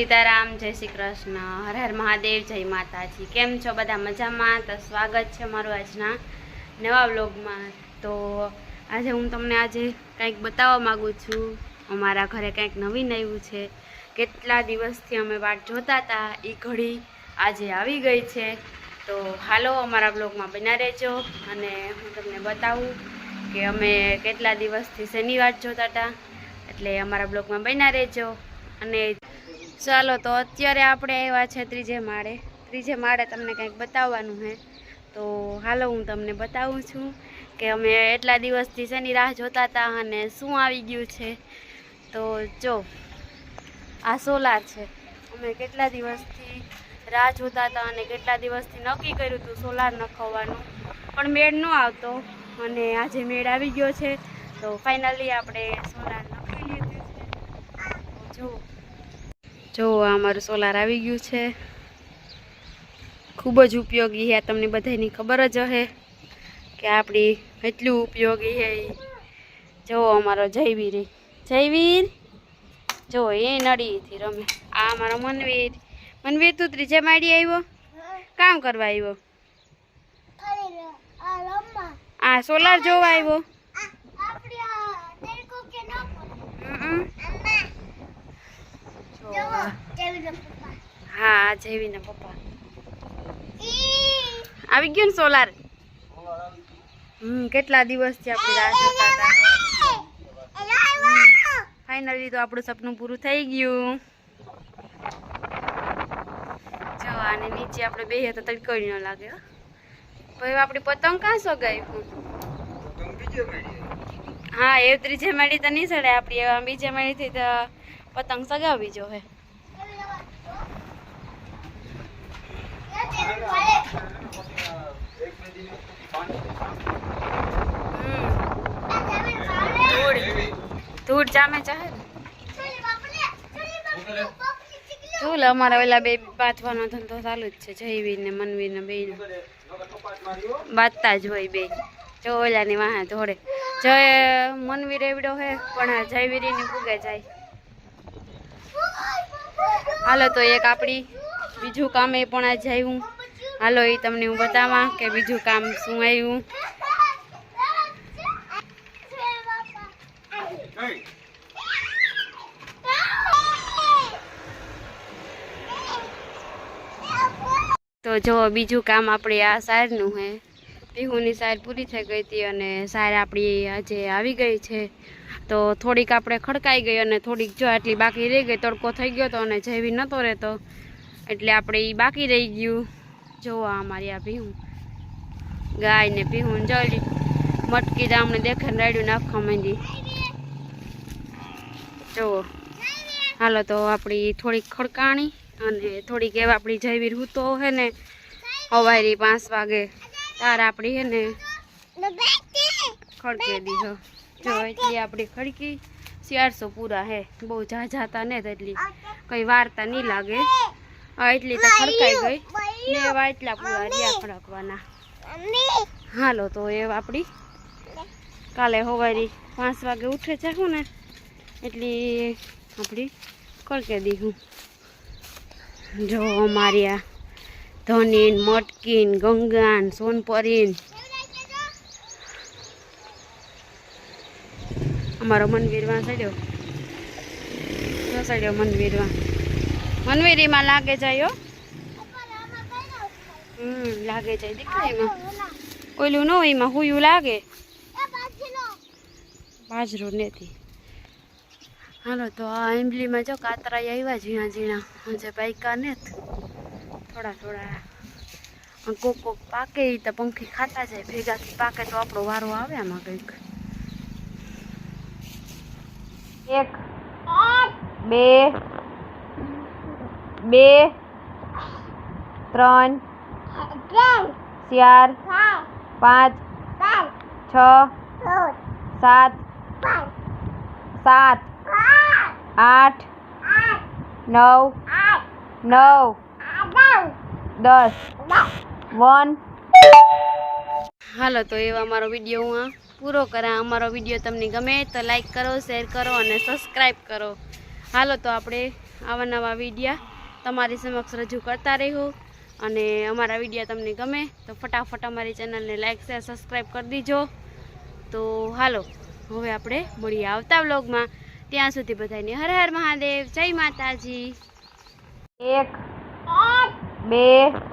सीताराम जय श्री कृष्ण हर हर महादेव जय माताजी। केम छो बधा मजामां? तो स्वागत है मारू आजना नवा व्लॉग में। तो आज हूँ तमने आज कंईक बतावा मागू छूं। अमारा घरे कंईक नवीन आव्युं छे। केटला दिवसथी अमे वाट जोता था, ई घड़ी आज आवी गई है। तो हालो अमारा व्लॉग में बना रहेजो अने हूँ तमने बतावुं कि अमे केटला दिवसथी शेनी वाट जोता था, एटले अमारा ब्लॉग में बना रहेजो। अने चलो तो अत्यारे आपणे आव्या छे त्रीजे माळे तमने कंईक बताववानुं है। तो हालो हूँ तमने बतावुं छूं कि अमे एटला दिवसथी शेनी राह जोता था अने शुं आवी गयुं छे। तो जो आ सोलार छे, अमे केटला दिवसथी राह जोता था अने केटला दिवसथी नक्की कर्युं हतुं सोलार नखाववानुं, पण मेळ न आवतो अने आजे मेळ आवी गयो छे। तो फाइनली आपणे सोलार नखावी लीधुं छे। जो अमर सोलार आवी गयुं छे, खूब ज उपयोगी है। तमने बधाने खबर ज है कि आपणी एटलुं उपयोगी है। जो अमारो जयवीर जो ए नड़ी थी रमे। आ अमारो मनवीर तू त्रीजे माळी आव्यो, काम करवा आव्यो? आ सोलार जोवा आव्यो। हाँ जेवी ना पप्पा आवी गयो ने सोलार। केटला दिवसथी आपणी राह जोता था। फाइनली तो आपणुं सपनुं पूरुं थई गयुं। जो आने नीचे आपणे बेहीए तो तड़कोय न लागे। भाई आपणी पतंग कां सगाई? हाँ ए त्रीजे माळी तो नहीं सड़े, आपणी बीजे माळी थी तो पतंग सगावी जो है। धूड़ जामे चाहे चूल अमारा ओला बे बांधवानो धंधो चालू ज छे। जयवीर ने मनवीर ने बेय बांधता ज होय बे। जो ओलानी वाहे धोड़े जय मनवीर एवडो है पण जयवीर ने पुगे जाय। हालो तो एक आपणी बीजू काम ए पण आज आव्युं। हालो ए तमने हूँ बतावा के बीजू काम शुं आव्युं। तो जो बीजू काम आपणे आ सारनुं है। पीहुनी सार पूरी थई गई थी अने सार आपणी आजे आवी गई छे। तो थोड़ीक आपणे खड़काई गई अने थोड़ीक जो आटली बाकी रही गई। तड़को थई गयो तो अने जयवीर नतो रहेतो एटले आपणे ई बाकी रही गयुं। जो आ अमारी आ पीहू गाय ने पीहू जल्दी मटकी दामने देखे राड्यू नाखवा मांडी। जो हालो तो आपणी थोड़ीक खड़काणी अने थोड़ीक एवा आपणी जयवीर हूतो है ने हवारी 5 वागे तार आपणी है ने खड़के दी हो। जो एटली आपणी खड़की 400 पूरा है। बहु जाता ने एटली कई वार्ता नहीं लागे। एटली तो खड़काई गई ने एवा एटला पूरा रिया खड़कवाना। हालो तो ए आपणी काले हवारी 5 वागे उठे जाहूँ ने एटली आपणी खड़के दी हूँ। जो अमारी आ धनीन मटकीन गंगान सोनपरीन अमारो मनवीर वहाँ सड़्यो मनवीर वहाँ मनवीरी में लागे जायो। लागे जाए दीकरी में ओलू न होय में हुयू लागे बाजरो नेती। हालो तो आ इमली में जो कातरा आव्या झीणा झीणा हजे पाक्या ने थोड़ा थोड़ा कोक पाके तो पंखी खाता जाए भेगा थी पाके तो आपणो वारो आवे। आमां कंईक 1 2 3 4 5 6 7 7 8 9 9 10 1। हालो तो एवा अमारो विडियो हूँ पूरो करा। अमारो विडियो तमने गमे तो लाइक करो, शेर करो और सब्सक्राइब करो। हालो तो आपणे આવા નવા વિડીયા તમારી સમક્ષ રજૂ કરતા રહ્યો. અને અમારા વિડીયા તમને ગમે તો ફટાફટ અમારી ચેનલને લાઈક શેર સબસ્ક્રાઈબ કરી દીજો. તો હાલો હવે આપણે મળીએ આવતા વ્લોગમાં. ત્યાં સુધી બધાને હર હર મહાદેવ, જય માતાજી. 1 2